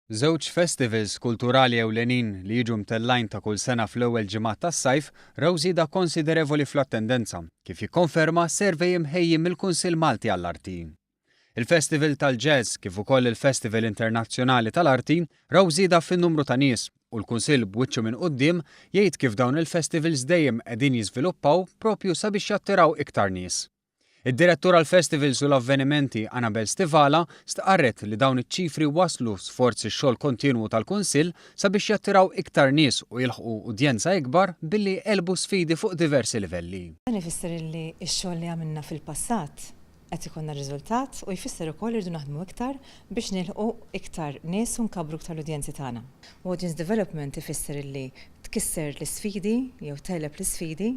Żewġ festivals kulturali ewlenin li jiġu mtellajn ta' kull sena fl-ewwel ġimgħat tas-sajf raw żieda konsiderevoli fl-attendenza, kif jikkonferma servej imħejji mill-Kunsill Malti għall-Arti. Il-Festival tal-Jazz kif ukoll il-Festival Internazzjonali tal-Arti raw żieda fin-numru ta' nies u l-Kunsill b'wiċċu minn quddiem jgħid kif dawn il-festivals dejjem qegħdin jiżviluppaw propju sabiex jattiraw iktar nies. Id-direttur għall-festivals u l-avvenimenti Annabel Stivala stqarret li dawn iċ-ċifri waslu sforzi x-xogħol kontinwu tal-Kunsill sabiex jattiraw iktar nies u jilħqu udjenza ikbar billi elbu sfidi fuq diversi livelli. Dan ifisser li x-xogħol li għamilna fil-passat qed ikollna riżultat u jfisser ukoll irdu naħdmu iktar biex nilħqu iktar nies u nkabru iktar l-udjenzi tagħna. Audience development ifisser li tkisser l-isfidi jew teleb l-isfidi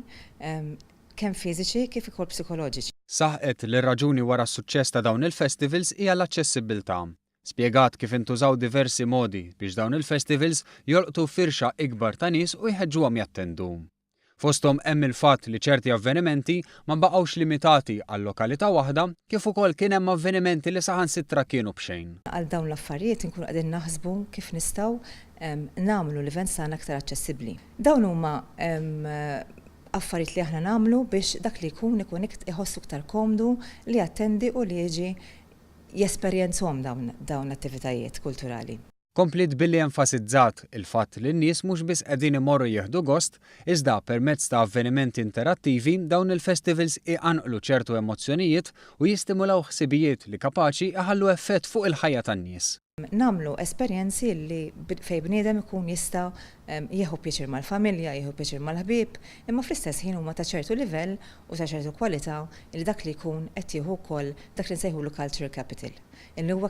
kemm fiżiċi kif ukoll psikoloġiċi. Saħqet li r-raġuni wara s-suċċess ta' dawn il-festivals hija l-aċċessibilità. Spjegat kif intużaw diversi modi biex dawn il-festivals jolqtu firxa ikbar ta' nies u jħeġġuhom jattendu. Fosthom hemm il-fatt li ċerti avvenimenti ma baqgħux limitati għal lokalità waħda kif ukoll kien hemm avvenimenti li saħansittra kienu b'xejn. Għal dawn l-affarijiet inkunu qegħdin naħsbu kif nistgħu nagħmlu l-events tagħna aktar aċċessibbli. Dawn huma affarijiet li aħna nagħmlu biex dak li jkun iħossu iktar komdu li jattendi u li jiġi jesperjenzhom dawn l-attivitajiet kulturali. Komplit billi enfasizzat il-fatt li n-nies mhux biss qegħdin imorru jieħdu gost, iżda permezz ta' avvenimenti interattivi dawn il-festivals iqanqlu ċertu emozzjonijiet u jistimulaw ħsibijiet li kapaċi iħallu effett fuq il-ħajja tan-nies. Namlu esperjenzi li fej bniedem ikun jista' jieħu pjaċir mal-familja, jieħu pjaċir mal-ħbieb, imma fl-istess ħin huma ta' ċertu livell u ta' ċertu kwalità li dak li jkun qed jieħu wkoll dak li nsejħulu cultural capital. Illi huwa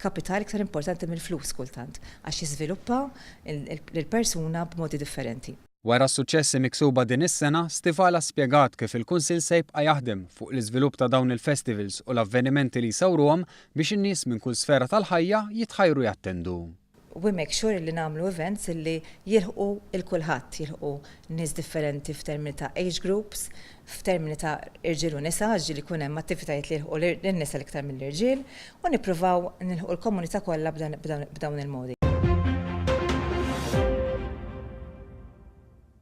kapital iktar importanti mill-flus kultant għax jiżviluppa l-persuna b'modi differenti. Wara s-suċċessi miksuba din is-sena, Stivala spjegat kif il-Kunsill se jibqa' jaħdem fuq l-iżvilupp ta' dawn il-festivals u l-avvenimenti li jsawruhom biex in-nies minn kull sfera tal-ħajja jitħajru jattendu. We make sure li nagħmlu events li jilħqu il-kulħadd, jilħqu nies differenti f'termini ta' age groups, f'termini ta' irġiel u nisa, ġieli jkun hemm attivitajiet li jilħqu lin-nisa l-iktar mill-irġiel u nippruvaw nilħqu l-komunità kollha b'dawn il-modi.